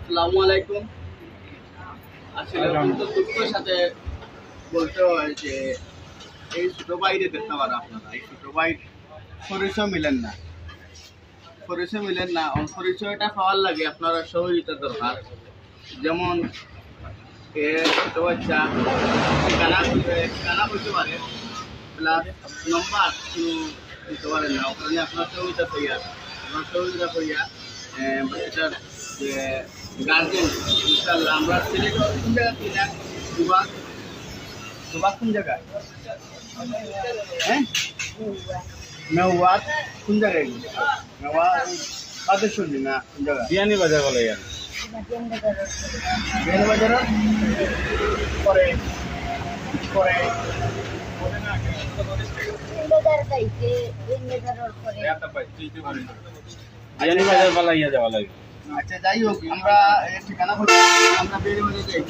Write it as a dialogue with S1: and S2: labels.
S1: আসসালামু আলাইকুম। আসলে অত্যন্ত দুঃখের সাথে বলতে হয় যে এই ছোট ভাইরে দেখতে পারেন আপনারা, এই ছোট ভাই পরিচয় মিলেন না পরিচয়টা পাওয়ার লাগে আপনারা সহযোগিতা দরকার। যেমন ছোট বাচ্চা কানা করতে পারে প্লাস নম্বর কোনো দিতে পারেন না, ওখানে আপনার সহযোগিতা করিয়া বাচ্চাটার যে গার্জেন ইনশাল্লাহ আমরা ছেলেটা কোন জায়গা থেকে সুবাস সুবাস কোন জায়গায় হ্যাঁ মেওয়াত কোন জায়গায় মেওয়া কাদের শুনলি না কোন জায়গা
S2: বিয়ানি বাজার বলে ইয়ার
S1: বেন বাজার পরে পরে
S2: বিয়ানি বাজার বলা ইয়া যাওয়া লাগে।
S1: আচ্ছা যাই হোক আমরা ঠিকানা বলছি আমরা বেড়ে যাই